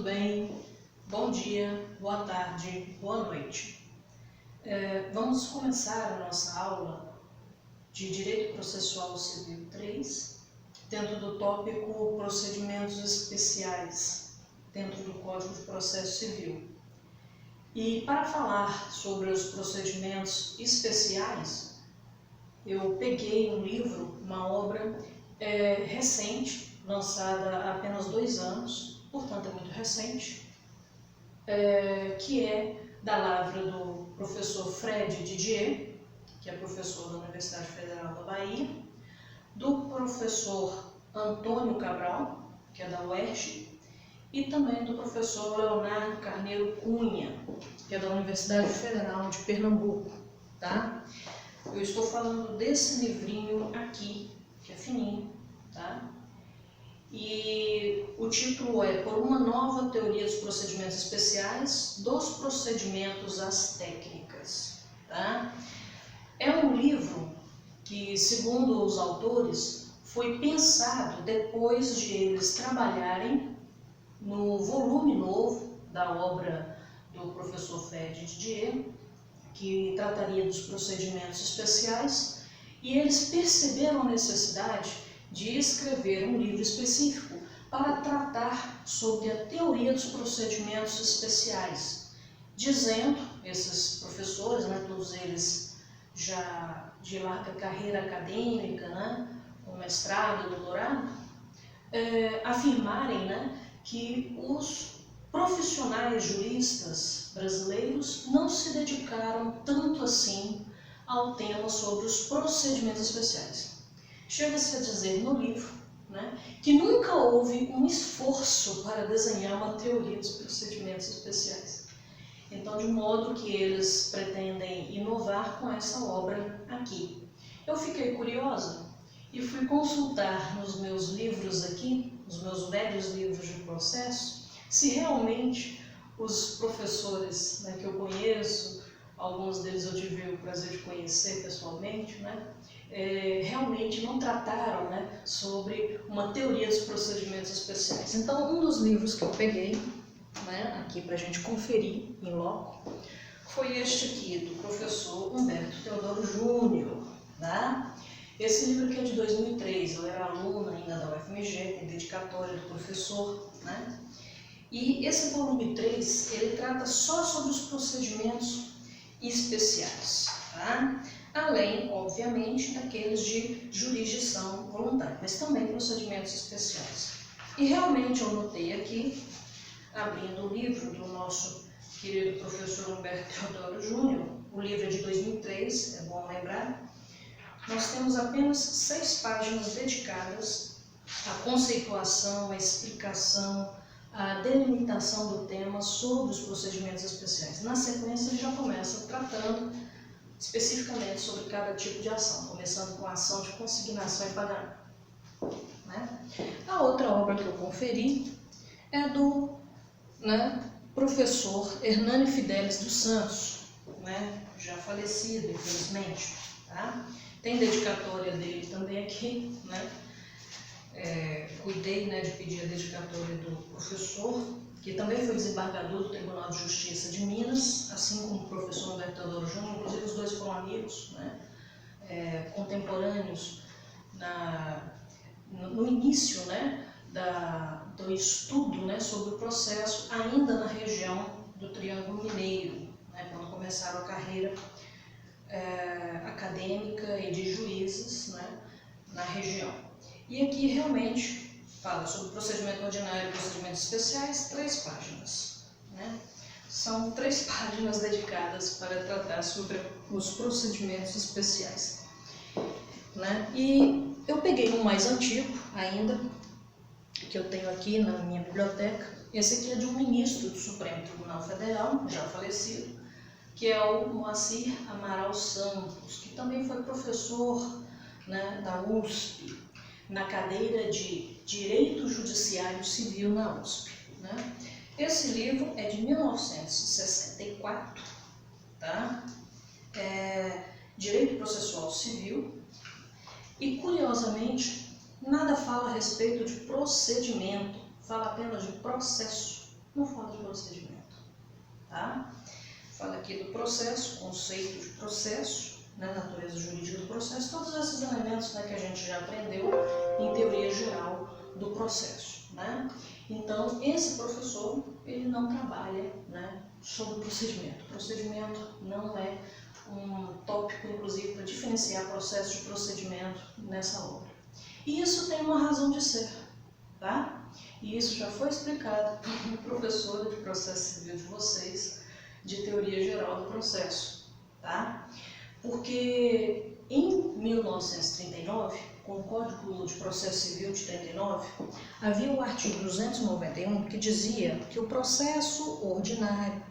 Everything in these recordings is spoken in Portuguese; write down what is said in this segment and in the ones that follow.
bem? Bom dia, boa tarde, boa noite. Vamos começar a nossa aula de Direito Processual Civil 3, dentro do tópico Procedimentos Especiais, dentro do Código de Processo Civil. E para falar sobre os procedimentos especiais, eu peguei um livro, uma obra recente, lançada há apenas 2 anos, portanto é muito recente, que é da lavra do professor Fred Didier, que é professor da Universidade Federal da Bahia, do professor Antônio Cabral, que é da UERJ, e também do professor Leonardo Carneiro Cunha, que é da Universidade Federal de Pernambuco, tá? Eu estou falando desse livrinho aqui, que é fininho, tá? E o título é Por uma nova teoria dos procedimentos especiais, dos procedimentos às técnicas, tá? É um livro que, segundo os autores, foi pensado depois de eles trabalharem no volume novo da obra do professor Fred Didier, que trataria dos procedimentos especiais, e eles perceberam a necessidade de escrever um livro específico para tratar sobre a teoria dos procedimentos especiais, dizendo, esses professores, todos eles já de larga carreira acadêmica, com mestrado, doutorado, afirmarem que os profissionais juristas brasileiros não se dedicaram tanto assim ao tema sobre os procedimentos especiais. Chega-se a dizer no livro que nunca houve um esforço para desenhar uma teoria dos procedimentos especiais. Então, de modo que eles pretendem inovar com essa obra aqui. Eu fiquei curiosa e fui consultar nos meus livros aqui, nos meus velhos livros de processo, se realmente os professores que eu conheço, alguns deles eu tive o prazer de conhecer pessoalmente, realmente não trataram sobre uma teoria dos procedimentos especiais. Então, um dos livros que eu peguei aqui para a gente conferir em loco foi este aqui, do professor Humberto Teodoro Júnior. Esse livro aqui é de 2003, eu era aluna ainda da UFMG, tem dedicatória do professor, E esse volume 3, ele trata só sobre os procedimentos especiais, Além, obviamente, daqueles de jurisdição voluntária, mas também procedimentos especiais. E realmente eu notei aqui, abrindo o livro do nosso querido professor Humberto Teodoro Júnior, o livro é de 2003, é bom lembrar, nós temos apenas 6 páginas dedicadas à conceituação, à explicação, à delimitação do tema sobre os procedimentos especiais. Na sequência, ele já começa tratando especificamente sobre cada tipo de ação, começando com a ação de consignação e pagamento. A outra obra que eu conferi é do professor Hernani Fidelis dos Santos, já falecido, infelizmente. Tem dedicatória dele também aqui, cuidei de pedir a dedicatória do professor, que também foi desembargador do Tribunal de Justiça de Minas, assim como o professor Humberto Teodoro Júnior, inclusive os dois foram amigos, contemporâneos no início do estudo sobre o processo, ainda na região do Triângulo Mineiro, quando começaram a carreira acadêmica e de juízes na região. E aqui realmente fala sobre procedimento ordinário e procedimentos especiais, 3 páginas. São 3 páginas dedicadas para tratar sobre os procedimentos especiais. E eu peguei um mais antigo ainda, que eu tenho aqui na minha biblioteca. Esse aqui é de um ministro do Supremo Tribunal Federal, já falecido, que é o Moacir Amaral Santos, que também foi professor da USP, na cadeira de Direito Judiciário Civil na USP. Esse livro é de 1964, Direito Processual Civil, e curiosamente nada fala a respeito de procedimento, fala apenas de processo. não fala de procedimento, tá? Fala aqui do processo, conceito de processo, né, natureza jurídica do processo, todos esses elementos, né, que a gente já aprendeu em teoria geral do processo, né? Então, esse professor, ele não trabalha, né, sobre procedimento. Procedimento não é um tópico, inclusive, para diferenciar processo de procedimento nessa obra. E isso tem uma razão de ser, tá? E isso já foi explicado pela professora de processo civil de vocês, de teoria geral do processo, tá? Porque em 1939, com o Código de Processo Civil de 39, havia o artigo 291 que dizia que o processo ordinário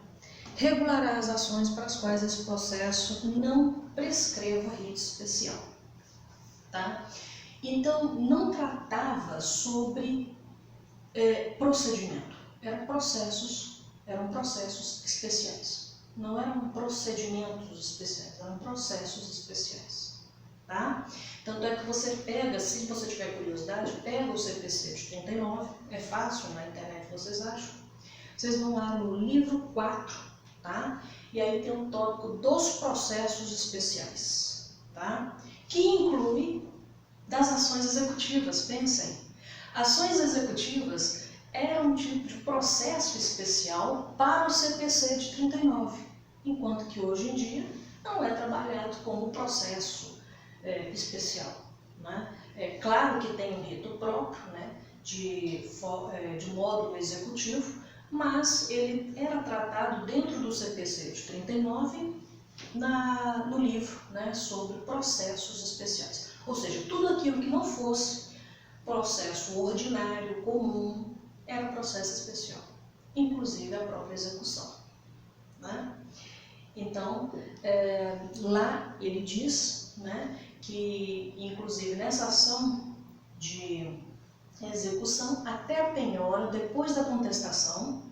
regulará as ações para as quais esse processo não prescreva rito especial, tá? Então, não tratava sobre procedimento, eram processos especiais. Não eram procedimentos especiais, eram processos especiais, tá? Tanto é que você pega, se você tiver curiosidade, pega o CPC de 39, é fácil, na internet vocês acham. Vocês vão lá no livro 4, tá? E aí tem um tópico dos processos especiais, tá? Que inclui das ações executivas, pensem. Ações executivas era um tipo de processo especial para o CPC de 39, enquanto que hoje em dia não é trabalhado como processo especial, né? É claro que tem um rito próprio, né, de módulo executivo, mas ele era tratado dentro do CPC de 39 no livro, né, sobre processos especiais. Ou seja, tudo aquilo que não fosse processo ordinário, comum, era processo especial, inclusive a própria execução, né? Então, lá ele diz, né, que, inclusive, nessa ação de execução, até a penhora, depois da contestação,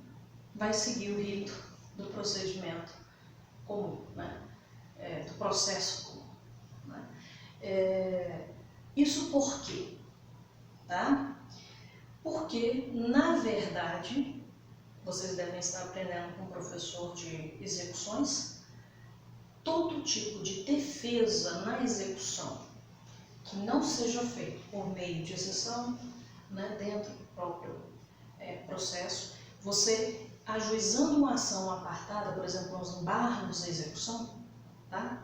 vai seguir o rito do procedimento comum, né, do processo comum, né? Isso por quê? Tá? Porque, na verdade, vocês devem estar aprendendo com o professor de execuções, todo tipo de defesa na execução que não seja feito por meio de exceção, né, dentro do próprio processo, você ajuizando uma ação apartada, por exemplo, nos embargos da execução, tá?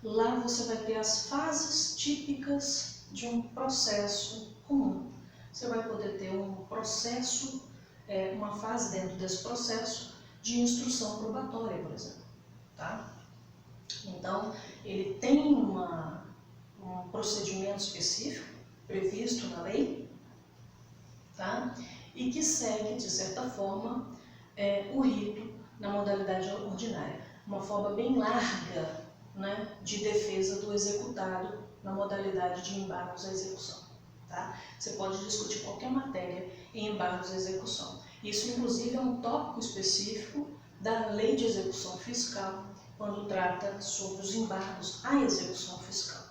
Lá você vai ter as fases típicas de um processo comum. Você vai poder ter um processo, uma fase dentro desse processo de instrução probatória, por exemplo, tá? Então, ele tem um procedimento específico previsto na lei, tá? E que segue, de certa forma, o rito na modalidade ordinária. Uma forma bem larga, né, de defesa do executado na modalidade de embargos à execução. Tá? Você pode discutir qualquer matéria em embargos à execução. Isso, inclusive, é um tópico específico da Lei de Execução Fiscal, quando trata sobre os embargos à execução fiscal.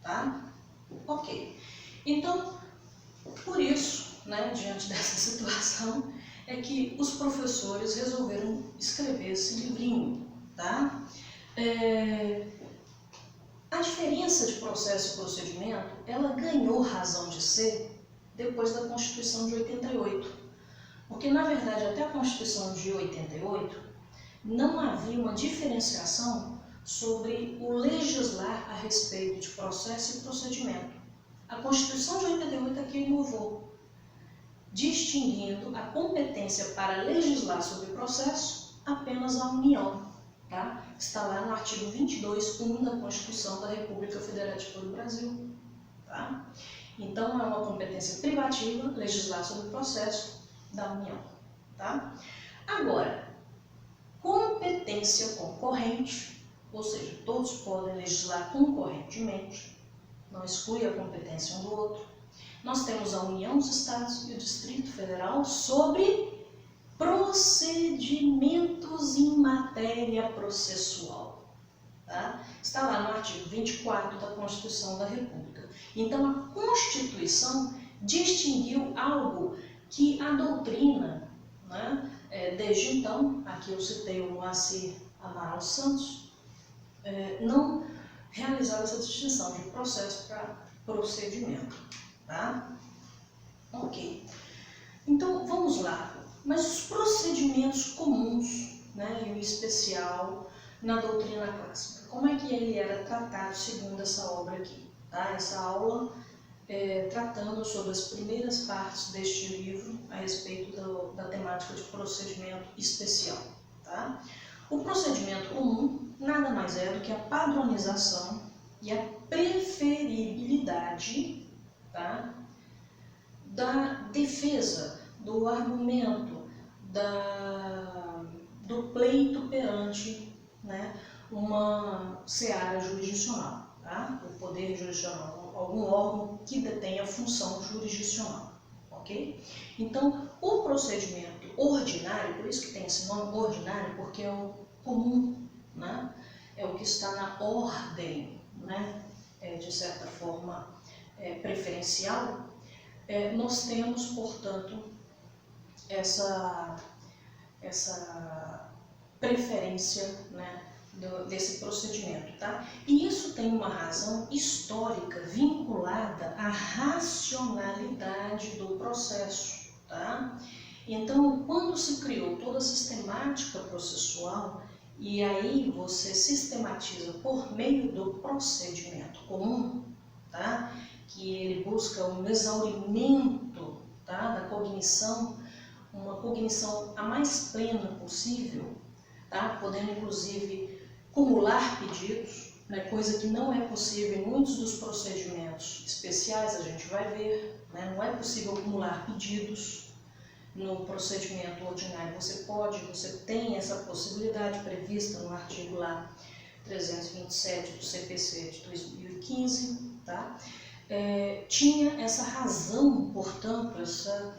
Tá? Ok. Então, por isso, né, diante dessa situação, é que os professores resolveram escrever esse livrinho. Tá? A diferença de processo e procedimento, ela ganhou razão de ser depois da Constituição de 88. Porque, na verdade, até a Constituição de 88, não havia uma diferenciação sobre o legislar a respeito de processo e procedimento. A Constituição de 88 é que inovou, distinguindo a competência para legislar sobre processo apenas à União. Tá? Está lá no artigo 22(1) da Constituição da República Federativa do Brasil. Tá? Então, é uma competência privativa legislar sobre o processo da União. Tá? Agora, competência concorrente, ou seja, todos podem legislar concorrentemente, não exclui a competência um do outro. Nós temos a União, os Estados e o Distrito Federal sobre procedimentos em matéria processual. Tá? Está lá no artigo 24 da Constituição da República. Então, a Constituição distinguiu algo que a doutrina né? Desde então, aqui eu citei o Moacir Amaral Santos, não realizava essa distinção de processo para procedimento, tá? Ok. Então, vamos lá. Mas os procedimentos comuns, né, em especial na doutrina clássica, como é que ele era tratado segundo essa obra aqui? Tá? Essa aula tratando sobre as primeiras partes deste livro a respeito da temática de procedimento especial. Tá? O procedimento comum nada mais é do que a padronização e a preferibilidade, tá, da defesa, do argumento, do pleito perante, né, uma seara jurisdicional, tá? O poder jurisdicional, algum órgão que detenha função jurisdicional, ok? Então, o procedimento ordinário, por isso que tem esse nome ordinário, porque é o comum, né? É o que está na ordem, né? De certa forma preferencial. Nós temos, portanto, essa preferência, né, desse procedimento, tá? E isso tem uma razão histórica vinculada à racionalidade do processo, tá? Então, quando se criou toda a sistemática processual, e aí você sistematiza por meio do procedimento comum, tá? Que ele busca um exaurimento, tá, da cognição, uma cognição a mais plena possível, tá, podendo inclusive acumular pedidos, né, coisa que não é possível em muitos dos procedimentos especiais, a gente vai ver, né, não é possível acumular pedidos no procedimento ordinário. Você tem essa possibilidade prevista no artigo lá 327 do CPC de 2015, tá? Tinha essa razão, portanto, essa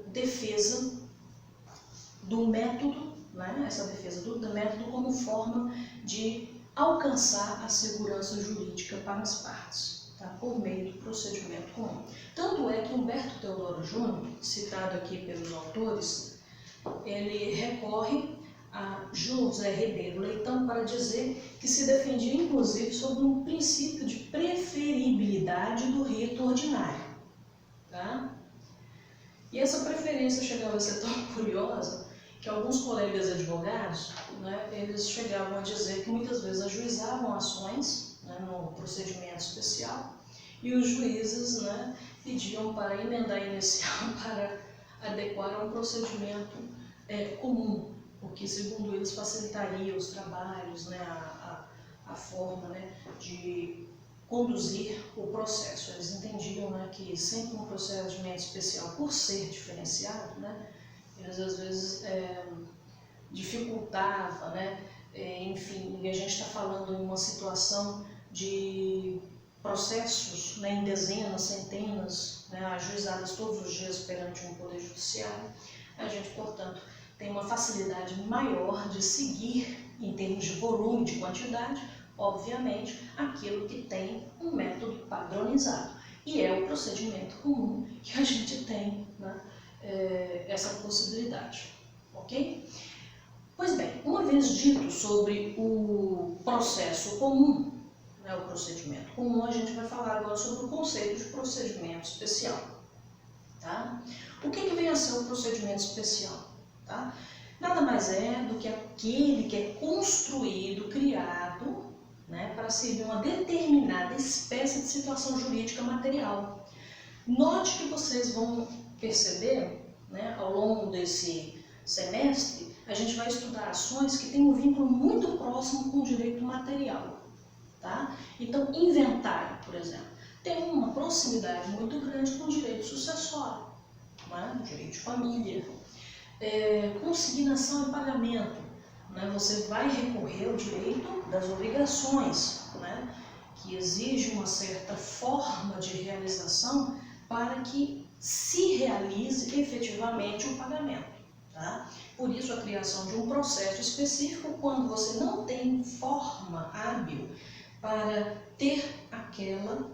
defesa do método, né? Essa defesa do método como forma de alcançar a segurança jurídica para as partes, tá? Por meio do procedimento comum. Tanto é que Humberto Teodoro Júnior, citado aqui pelos autores, ele recorre a José Ribeiro Leitão para dizer que se defendia inclusive sobre um princípio de preferibilidade do rito ordinário, tá? E essa preferência chegava a ser tão curiosa que alguns colegas advogados, né, eles chegavam a dizer que muitas vezes ajuizavam ações, né, no procedimento especial, e os juízes, né, pediam para emendar inicial para adequar a um procedimento comum, o que, segundo eles, facilitaria os trabalhos, né, a forma, né, de conduzir o processo. Eles entendiam, né, que sempre um procedimento especial, por ser diferenciado, né, eles às vezes dificultava, né, enfim, e a gente está falando em uma situação de processos, né, em dezenas, centenas, né, ajuizadas todos os dias perante um poder judiciário. A gente, portanto, tem uma facilidade maior de seguir, em termos de volume, de quantidade, obviamente, aquilo que tem um método padronizado. E é o procedimento comum que a gente tem, né, essa possibilidade, ok? Pois bem, uma vez dito sobre o processo comum, né, o procedimento comum, a gente vai falar agora sobre o conceito de procedimento especial, tá? O que vem a ser o procedimento especial? Tá? Nada mais é do que aquele que é construído, criado, né, para servir uma determinada espécie de situação jurídica material. Note que vocês vão perceber, né, ao longo desse semestre, a gente vai estudar ações que têm um vínculo muito próximo com o direito material. Tá? Então, inventário, por exemplo, tem uma proximidade muito grande com o direito sucessório, né, direito de família. Consignação e pagamento, né? Você vai recorrer ao direito das obrigações, né? Que exige uma certa forma de realização para que se realize efetivamente o pagamento, tá? Por isso a criação de um processo específico quando você não tem forma hábil para ter aquela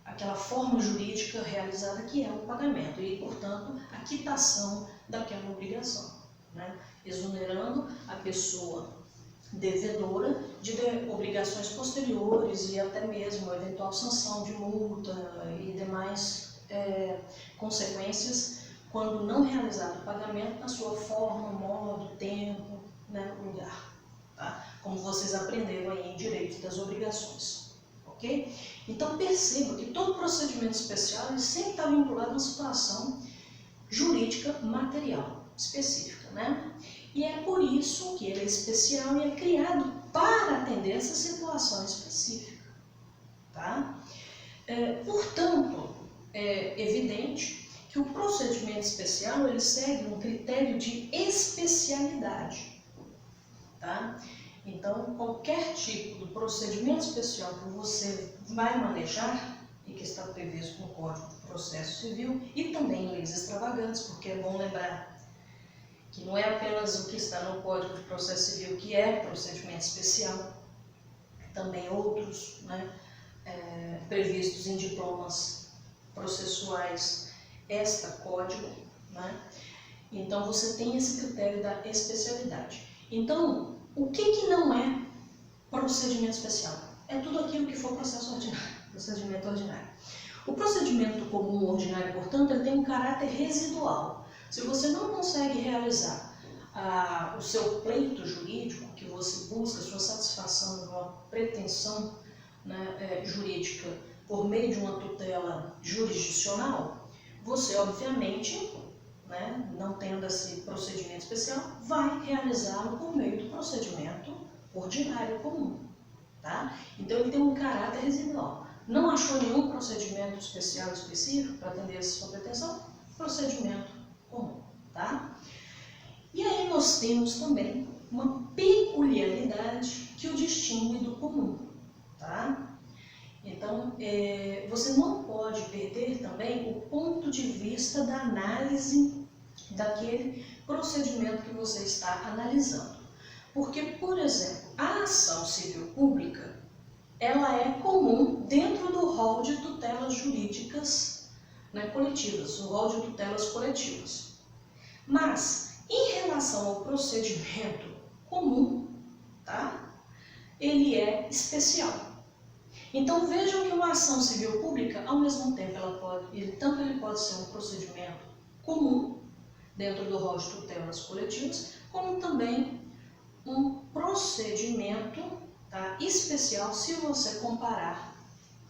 aquela forma jurídica realizada que é o pagamento e, portanto, a quitação daquela obrigação, né? Exonerando a pessoa devedora de obrigações posteriores e até mesmo a eventual sanção de multa e demais consequências quando não realizado o pagamento na sua forma, modo, tempo, né, lugar, tá? Como vocês aprenderam aí em Direito das Obrigações, ok? Então perceba que todo procedimento especial ele sempre está vinculado a uma situação jurídica material específica, né? E é por isso que ele é especial e é criado para atender essa situação específica, tá? Portanto, é evidente que o procedimento especial ele segue um critério de especialidade, tá? Então, qualquer tipo de procedimento especial que você vai manejar e que está previsto no Código de Processo Civil e também em leis extravagantes, porque é bom lembrar que não é apenas o que está no Código de Processo Civil que é procedimento especial, também outros, né, previstos em diplomas processuais extra-código, né? Então você tem esse critério da especialidade. Então, o que não é procedimento especial? É tudo aquilo que for processo ordinário, procedimento ordinário. O procedimento comum ordinário, portanto, ele tem um caráter residual. Se você não consegue realizar o seu pleito jurídico, que você busca a sua satisfação de uma pretensão, né, jurídica por meio de uma tutela jurisdicional, você, obviamente, né, não tendo esse procedimento especial, vai realizá-lo por meio do procedimento ordinário comum, tá? Então, ele tem um caráter residual. Não achou nenhum procedimento especial específico para atender essa sua pretensão? Procedimento comum, tá? E aí nós temos também uma peculiaridade que o distingue do comum, tá? Então, você não pode perder também o ponto de vista da análise daquele procedimento que você está analisando. Porque, por exemplo, a ação civil pública, ela é comum dentro do rol de tutelas jurídicas, né, coletivas, o rol de tutelas coletivas. Mas, em relação ao procedimento comum, tá, ele é especial. Então vejam que uma ação civil pública, ao mesmo tempo, tanto ele pode ser um procedimento comum, dentro do rol de tutelas coletivas, como também um procedimento, tá, especial, se você comparar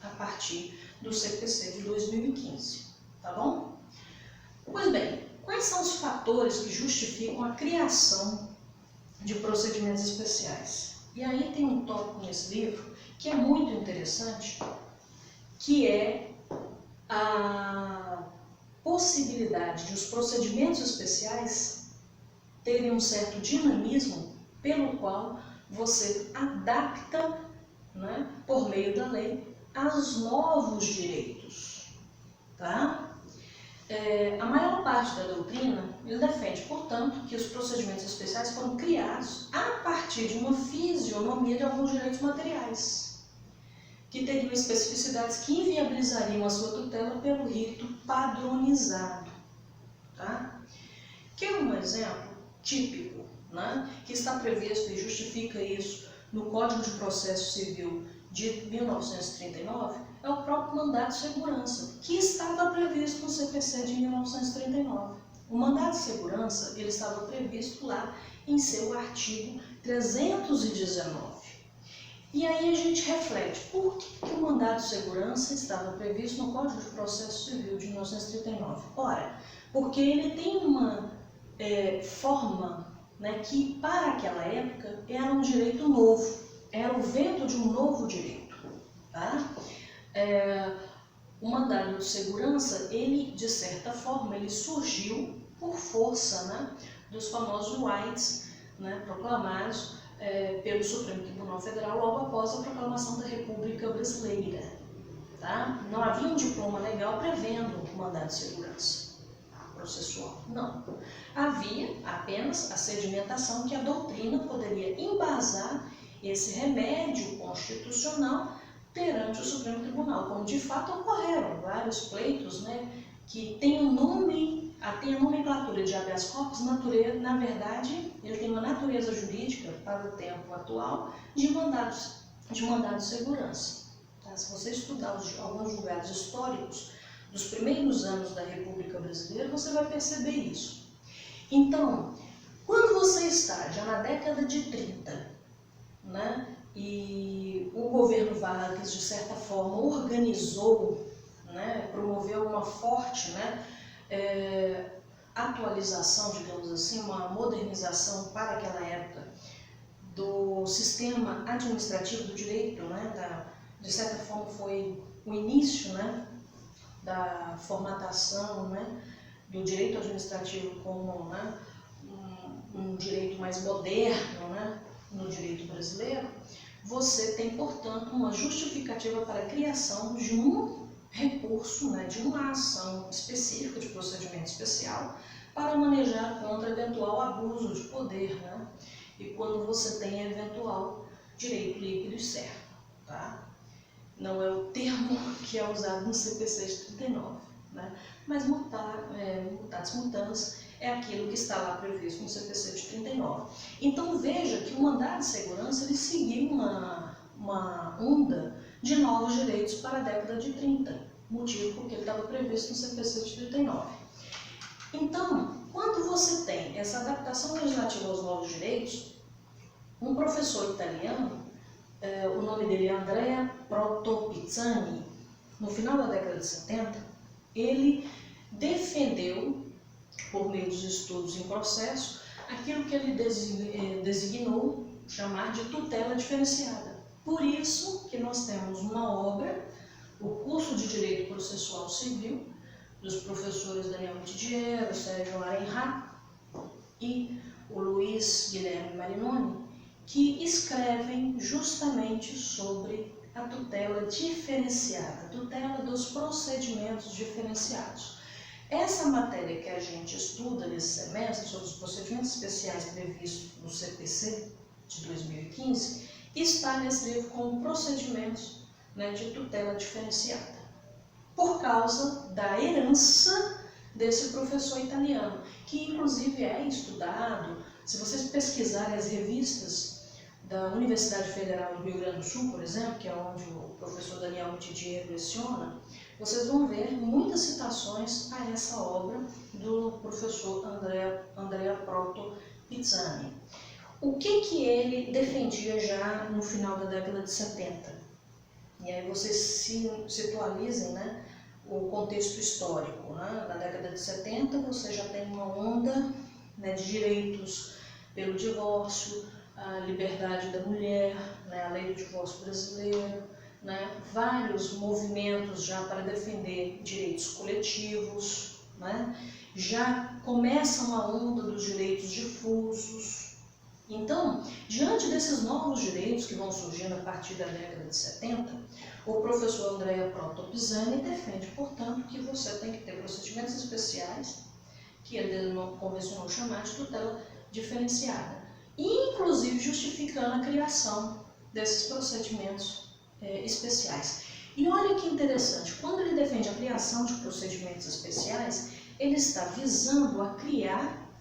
a partir do CPC de 2015, tá bom? Pois bem, quais são os fatores que justificam a criação de procedimentos especiais? E aí tem um tópico nesse livro que é muito interessante, que é a possibilidade de os procedimentos especiais terem um certo dinamismo pelo qual você adapta, né, por meio da lei, aos novos direitos, tá? A maior parte da doutrina ele defende, portanto, que os procedimentos especiais foram criados a partir de uma fisionomia de alguns direitos materiais, que teriam especificidades que inviabilizariam a sua tutela pelo rito padronizado, tá? Que é um exemplo típico, né, que está previsto e justifica isso no Código de Processo Civil de 1939, é o próprio mandado de segurança, que estava previsto no CPC de 1939. O mandado de segurança ele estava previsto lá em seu artigo 319. E aí a gente reflete, por que o mandado de segurança estava previsto no Código de Processo Civil de 1939? Ora, porque ele tem uma forma, né, que para aquela época era um direito novo, era o vento de um novo direito, tá? O mandado de segurança, ele, de certa forma, ele surgiu por força, né, dos famosos rights, né, proclamados pelo Supremo Tribunal Federal logo após a proclamação da República Brasileira, tá? Não havia um diploma legal prevendo o mandado de segurança processual, não. Havia apenas a sedimentação que a doutrina poderia embasar esse remédio constitucional perante o Supremo Tribunal, como de fato ocorreram vários pleitos, né, que tem o nome, tem a nomenclatura de habeas corpus, na verdade, ele tem uma natureza jurídica para o tempo atual de mandado de segurança. Tá? Se você estudar alguns julgados históricos dos primeiros anos da República Brasileira, você vai perceber isso. Então, quando você está já na década de 30, né, e o governo Vargas, de certa forma, organizou, né, promoveu uma forte, né, atualização, digamos assim, uma modernização para aquela época do sistema administrativo do direito, né, de certa forma foi o início, né, da formatação, né, do direito administrativo como, né, um direito mais moderno, né, no direito brasileiro. Você tem, portanto, uma justificativa para a criação de um recurso, né, de uma ação específica de procedimento especial para manejar contra eventual abuso de poder, né, e quando você tem eventual direito líquido e certo, tá? Não é o termo que é usado no CPC de 39, né? Mas mutatis mutandis é aquilo que está lá previsto no CPC de 39. Então veja que o mandado de segurança ele seguiu uma onda de novos direitos para a década de 30, motivo porque ele estava previsto no CPC de 39. Então, quando você tem essa adaptação legislativa aos novos direitos, um professor italiano, o nome dele é Andrea Protopizzani, no final da década de 70, ele defendeu, por meio dos estudos em processo, aquilo que ele designou chamar de tutela diferenciada. Por isso que nós temos uma obra, o curso de Direito Processual Civil, dos professores Daniel Mitidiero, Sérgio Arenhat e o Luiz Guilherme Marinoni, que escrevem justamente sobre a tutela diferenciada, a tutela dos procedimentos diferenciados. Essa matéria que a gente estuda nesse semestre, sobre os procedimentos especiais previstos no CPC de 2015, está nesse livro como procedimentos, né, de tutela diferenciada, por causa da herança desse professor italiano, que inclusive é estudado. Se vocês pesquisarem as revistas da Universidade Federal do Rio Grande do Sul, por exemplo, que é onde o professor Daniel Mitidiero leciona, vocês vão ver muitas citações a essa obra do professor Andrea Protopizzani. O que ele defendia já no final da década de 70? E aí vocês se atualizem, né, o contexto histórico. Né? Na década de 70 você já tem uma onda, né, de direitos pelo divórcio, a liberdade da mulher, né, a lei do divórcio brasileiro, né, vários movimentos já para defender direitos coletivos, né, já começa uma onda dos direitos difusos. Então, diante desses novos direitos que vão surgindo a partir da década de 70, o professor Andrea Protopizzani defende, portanto, que você tem que ter procedimentos especiais, que ele convencionou chamar de tutela diferenciada, inclusive justificando a criação desses procedimentos especiais. E olha que interessante, quando ele defende a criação de procedimentos especiais, ele está visando a criar,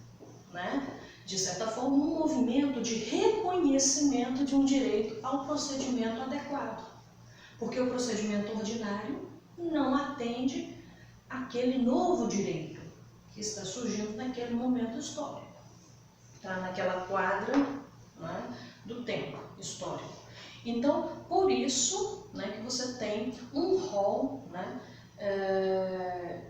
né, de certa forma, um movimento de reconhecimento de um direito ao procedimento adequado, porque o procedimento ordinário não atende àquele novo direito que está surgindo naquele momento histórico, tá? Naquela quadra, né, do tempo histórico. Então, por isso, né, que você tem um rol, né,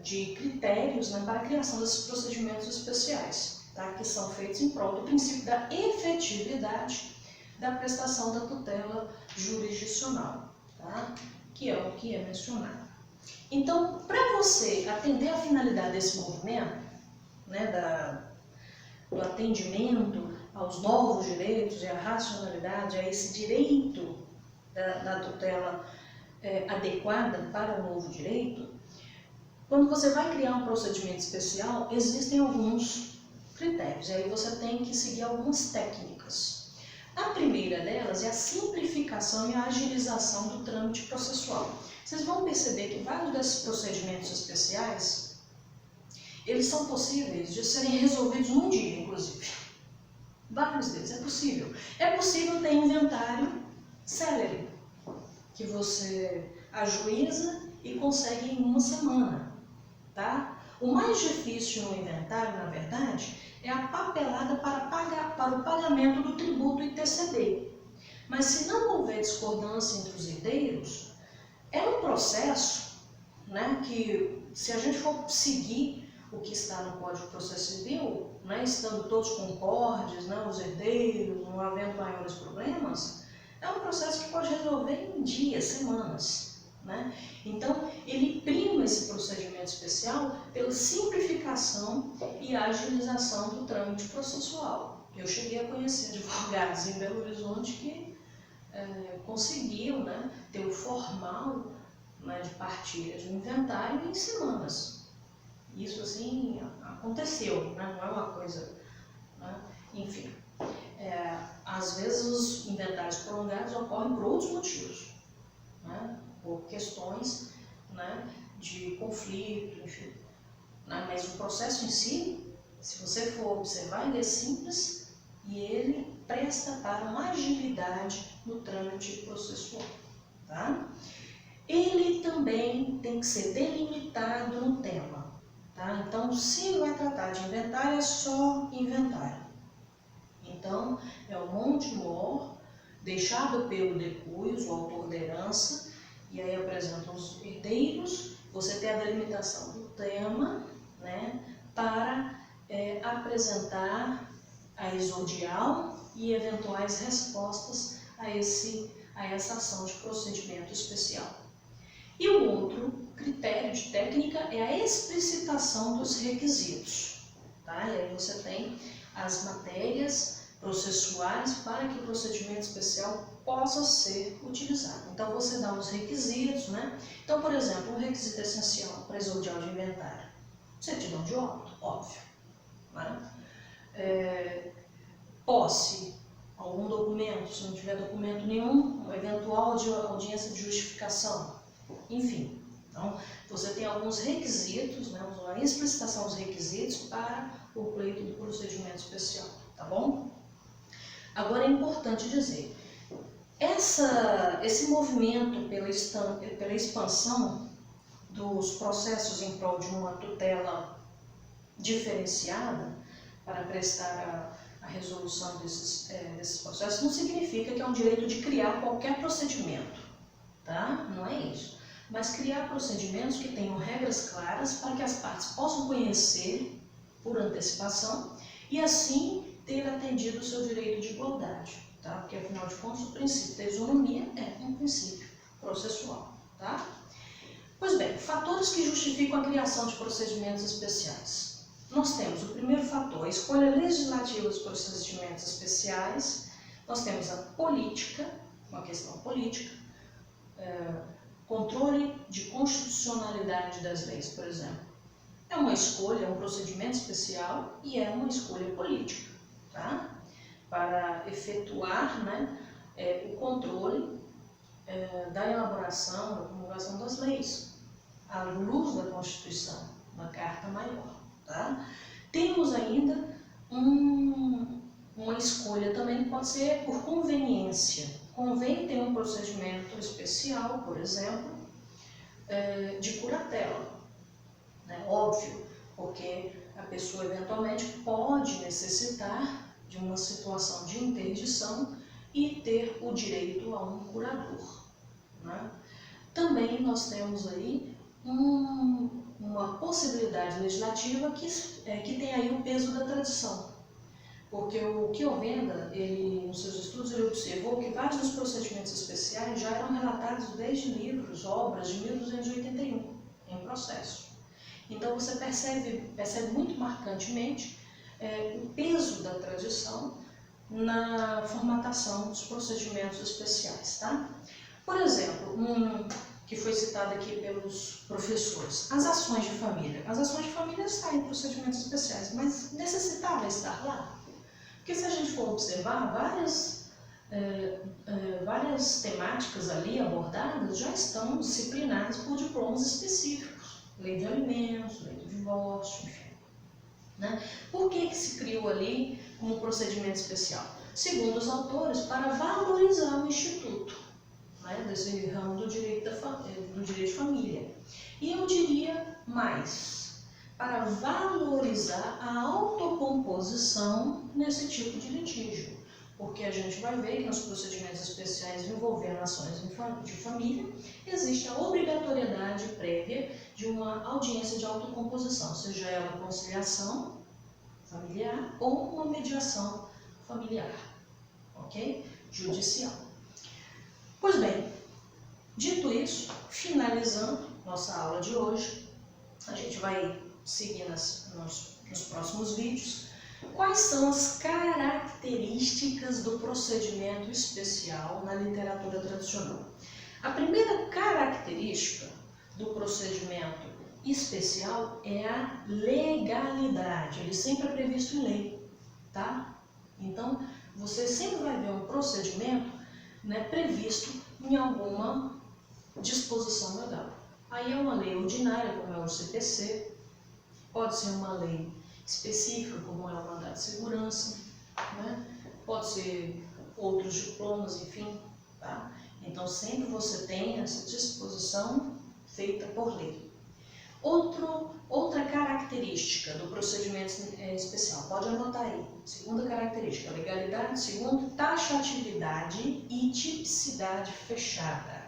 de critérios, né, para a criação desses procedimentos especiais, tá, que são feitos em prol do princípio da efetividade da prestação da tutela jurisdicional, tá, que é o que é mencionado. Então, para você atender a finalidade desse movimento, né, do atendimento aos novos direitos e à racionalidade, a esse direito da tutela adequada para o novo direito, quando você vai criar um procedimento especial, existem alguns critérios, e aí você tem que seguir algumas técnicas. A primeira delas é a simplificação e a agilização do trâmite processual. Vocês vão perceber que vários desses procedimentos especiais, eles são possíveis de serem resolvidos num dia, inclusive. Vários deles, é possível. É possível ter inventário célere, que você ajuiza e consegue em uma semana, tá? O mais difícil no inventário, na verdade, é a papelada para o pagamento do tributo ITCD. Mas se não houver discordância entre os herdeiros, é um processo, né, que, se a gente for seguir o que está no Código de Processo Civil, né, estando todos concordes, né, os herdeiros, não havendo maiores problemas, é um processo que pode resolver em dias, semanas, né? Então, ele prima esse procedimento especial pela simplificação e agilização do trâmite processual. Eu cheguei a conhecer advogados em Belo Horizonte que conseguiam, né, ter o formal, né, de partilha de inventário em semanas. Isso, assim, aconteceu, né? Não é uma coisa, né? Enfim, às vezes os inventários prolongados ocorrem por outros motivos, né? Por questões, né, de conflito, enfim. Né? Mas o processo em si, se você for observar, ele é simples e ele presta para uma agilidade no trâmite processual, tá? Ele também tem que ser delimitado no tema, tá? Então, se vai tratar de inventário, é só inventário. Então, é o monte mor deixado pelo decujus, o autor da herança, e aí apresentam os herdeiros. Você tem a delimitação do tema, né, para apresentar a exordial e eventuais respostas a essa ação de procedimento especial. E o outro critério de técnica é a explicitação dos requisitos, tá? E aí você tem as matérias processuais para que o procedimento especial possa ser utilizado. Então, você dá os requisitos, né? Então, por exemplo, um requisito essencial para exordial de inventário: certidão de óbito, óbvio, né? Posse, algum documento, se não tiver documento nenhum, uma eventual audiência de justificação, enfim. Então, você tem alguns requisitos, né, uma explicitação dos requisitos para o pleito do procedimento especial, tá bom? Agora é importante dizer, esse movimento pela expansão dos processos em prol de uma tutela diferenciada para prestar a resolução desses processos não significa que é um direito de criar qualquer procedimento, tá? Não é isso. Mas criar procedimentos que tenham regras claras para que as partes possam conhecer por antecipação e assim ter atendido o seu direito de igualdade, tá? Porque afinal de contas o princípio da isonomia é um princípio processual, tá? Pois bem, fatores que justificam a criação de procedimentos especiais. Nós temos o primeiro fator, a escolha legislativa dos procedimentos especiais. Nós temos a política, uma questão política, controle de constitucionalidade das leis, por exemplo. É uma escolha, é um procedimento especial e é uma escolha política, tá? Para efetuar, né, o controle da elaboração, da promulgação das leis, à luz da Constituição, na Carta Maior, tá? Temos ainda uma escolha também que pode ser por conveniência. Convém ter um procedimento especial, por exemplo, de curatela, né? Óbvio, porque a pessoa eventualmente pode necessitar de uma situação de interdição e ter o direito a um curador, né? Também nós temos aí uma possibilidade legislativa que tem aí o peso da tradição. Porque o Chiovenda, nos seus estudos, ele observou que vários dos procedimentos especiais já eram relatados desde livros, obras de 1281, em processo. Então você percebe muito marcantemente o peso da tradição na formatação dos procedimentos especiais, tá? Por exemplo, que foi citado aqui pelos professores, as ações de família. As ações de família estão em procedimentos especiais, mas necessitava estar lá? Porque se a gente for observar, várias várias temáticas ali abordadas já estão disciplinadas por diplomas específicos. Lei de alimentos, lei do divórcio, enfim. Né? Por que se criou ali como procedimento especial? Segundo os autores, para valorizar o instituto, né, desse ramo do direito de família. E eu diria mais, para valorizar a autocomposição nesse tipo de litígio. Porque a gente vai ver que nos procedimentos especiais envolvendo ações de família, existe a obrigatoriedade prévia de uma audiência de autocomposição, seja ela conciliação familiar ou uma mediação familiar, ok? Judicial. Pois bem, dito isso, finalizando nossa aula de hoje, a gente vai seguir nos próximos vídeos. Quais são as características do procedimento especial na literatura tradicional? A primeira característica do procedimento especial é a legalidade. Ele sempre é previsto em lei, tá? Então, você sempre vai ver um procedimento, né, previsto em alguma disposição legal. Aí é uma lei ordinária, como é o CPC, pode ser uma lei específica, como é o mandado de segurança, né? Pode ser outros diplomas, enfim, tá? Então, sempre você tem essa disposição feita por lei. Outra característica do procedimento especial, pode anotar aí. Segunda característica, legalidade. Segundo, taxatividade e tipicidade fechada.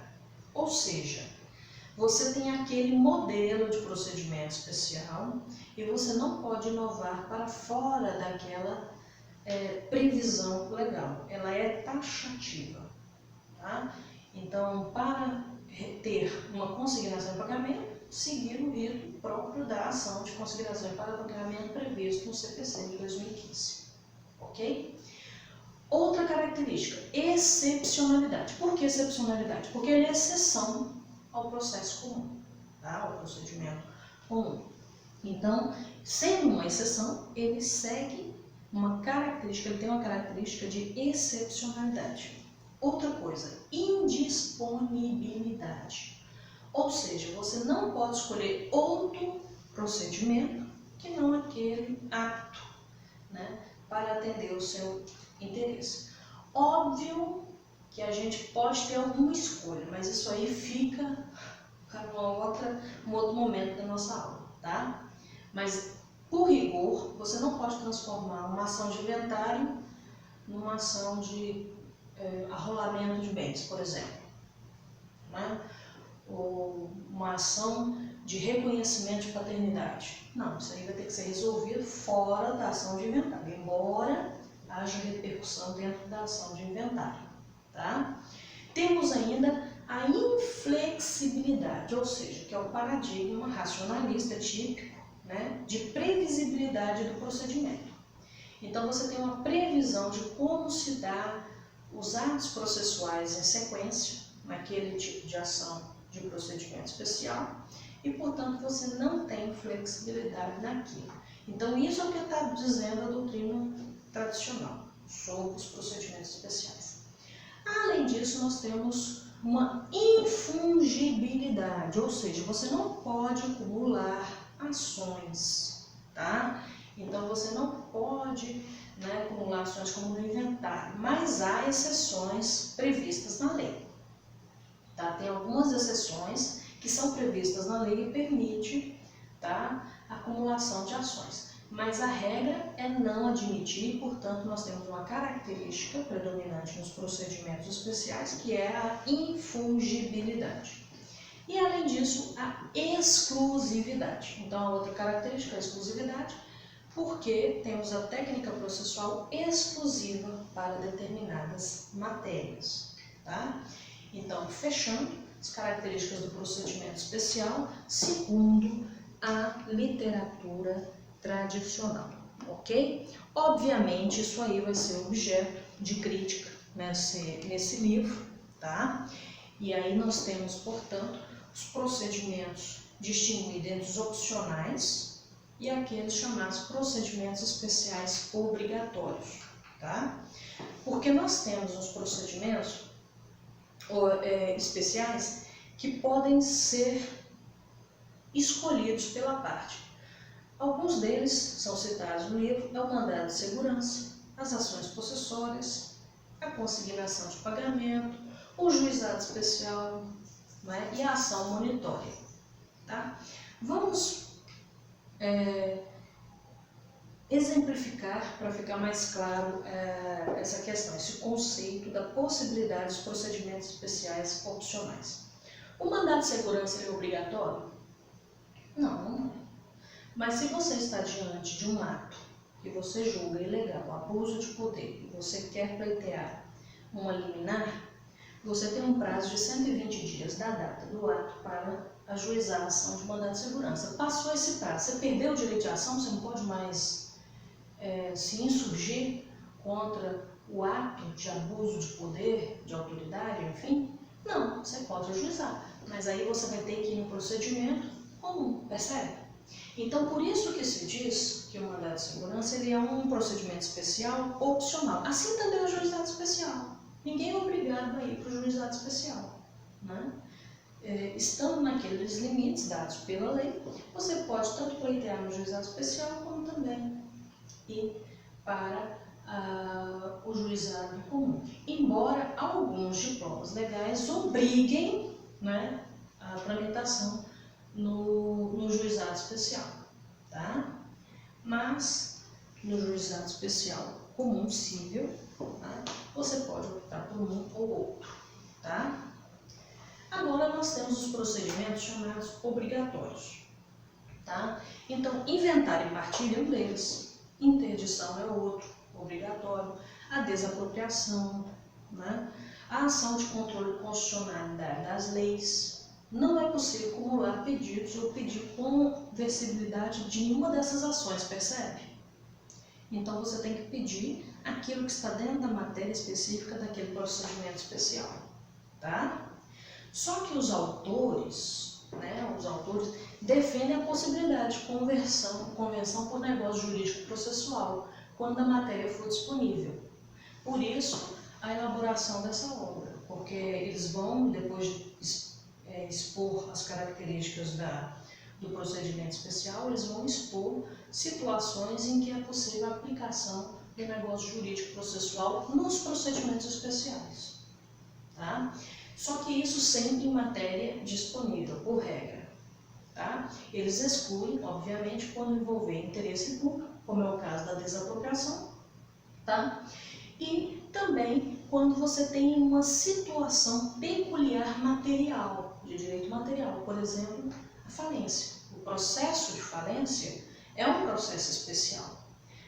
Ou seja, você tem aquele modelo de procedimento especial e você não pode inovar para fora daquela previsão legal. Ela é taxativa, tá? Então, para ter uma consignação de pagamento, seguir o rito próprio da ação de consignação de pagamento previsto no CPC de 2015, ok? Outra característica, excepcionalidade. Por que excepcionalidade? Porque ele é exceção ao processo comum, tá? Ao procedimento comum. Então, sendo uma exceção, ele segue uma característica, ele tem uma característica de excepcionalidade. Outra coisa, indisponibilidade. Ou seja, você não pode escolher outro procedimento que não aquele apto, né, para atender o seu interesse. Óbvio que a gente pode ter alguma escolha, mas isso aí fica para um outro momento da nossa aula, tá? Mas, por rigor, você não pode transformar uma ação de inventário numa ação de arrolamento de bens, por exemplo, né? Ou uma ação de reconhecimento de paternidade. Não, isso aí vai ter que ser resolvido fora da ação de inventário, embora haja repercussão dentro da ação de inventário, tá? Temos ainda a inflexibilidade, ou seja, que é o paradigma racionalista típico, né, de previsibilidade do procedimento. Então, você tem uma previsão de como se dá os atos processuais em sequência, naquele tipo de ação de procedimento especial, e, portanto, você não tem flexibilidade naquilo. Então, isso é o que está dizendo a doutrina tradicional sobre os procedimentos especiais. Além disso, nós temos uma infungibilidade, ou seja, você não pode acumular ações, tá? Então, você não pode, né, acumular ações como no inventário, mas há exceções previstas na lei, tá? Tem algumas exceções que são previstas na lei e permite, tá, a acumulação de ações. Mas a regra é não admitir, portanto, nós temos uma característica predominante nos procedimentos especiais, que é a infungibilidade. E, além disso, a exclusividade. Então, a outra característica é a exclusividade, porque temos a técnica processual exclusiva para determinadas matérias, tá? Então, fechando, as características do procedimento especial, segundo a literatura tradicional, ok? Obviamente, isso aí vai ser objeto de crítica nesse livro, tá? E aí nós temos, portanto, os procedimentos distinguidos entre os opcionais e aqueles chamados procedimentos especiais obrigatórios. tá? Porque nós temos uns procedimentos especiais que podem ser escolhidos pela parte. Alguns deles são citados no livro: é o mandado de segurança, as ações possessórias, a consignação de pagamento, o juizado especial, né, e a ação monitória. Tá? Vamos exemplificar, para ficar mais claro, essa questão, esse conceito da possibilidade dos procedimentos especiais opcionais. O mandado de segurança é obrigatório? Não, não é. Mas se você está diante de um ato que você julga ilegal, abuso de poder, e você quer pleitear uma liminar, você tem um prazo de 120 dias da data do ato para ajuizar a ação de mandado de segurança. Passou esse prazo, você perdeu o direito de ação, você não pode mais se insurgir contra o ato de abuso de poder, de autoridade, enfim? Não, você pode ajuizar, mas aí você vai ter que ir no procedimento comum, percebe? Então, por isso que se diz que o mandado de segurança ele é um procedimento especial opcional. Assim também é o juizado especial. Ninguém é obrigado a ir para o juizado especial, né? Estando naqueles limites dados pela lei, você pode tanto pleitear no juizado especial, como também ir para o juizado comum. Embora alguns diplomas legais obriguem, né, a tramitação no juizado especial, tá? Mas no juizado especial comum civil, tá, você pode optar por um ou outro, tá? Agora nós temos os procedimentos chamados obrigatórios, tá? Então, inventário e partilha é um deles, interdição é outro, obrigatório, a desapropriação, né? A ação de controle constitucionalidade das leis. Não é possível acumular pedidos ou pedir conversibilidade de nenhuma dessas ações, percebe? Então você tem que pedir aquilo que está dentro da matéria específica daquele procedimento especial, tá? Só que os autores defendem a possibilidade de convenção por negócio jurídico processual, quando a matéria for disponível. Por isso, a elaboração dessa obra, porque eles vão, depois de expor as características do procedimento especial, eles vão expor situações em que é possível a aplicação do negócio jurídico processual nos procedimentos especiais, tá? Só que isso sempre em matéria disponível, por regra, tá? Eles excluem, obviamente, quando envolver interesse público, como é o caso da desapropriação, tá? E também quando você tem uma situação peculiar material, de direito material, por exemplo, a falência. O processo de falência é um processo especial,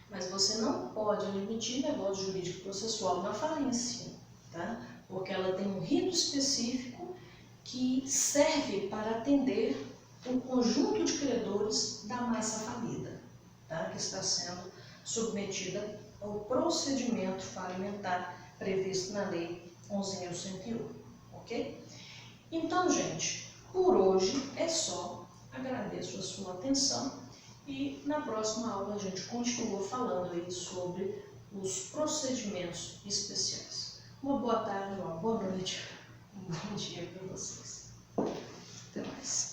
mas você não pode admitir negócio jurídico processual na falência, tá? Porque ela tem um rito específico que serve para atender o conjunto de credores da massa falida, tá? Que está sendo submetida ao procedimento falimentar previsto na Lei 11.101, ok? Então, gente, por hoje é só. Agradeço a sua atenção e na próxima aula a gente continua falando aí sobre os procedimentos especiais. Uma boa tarde, uma boa noite, um bom dia para vocês. Até mais.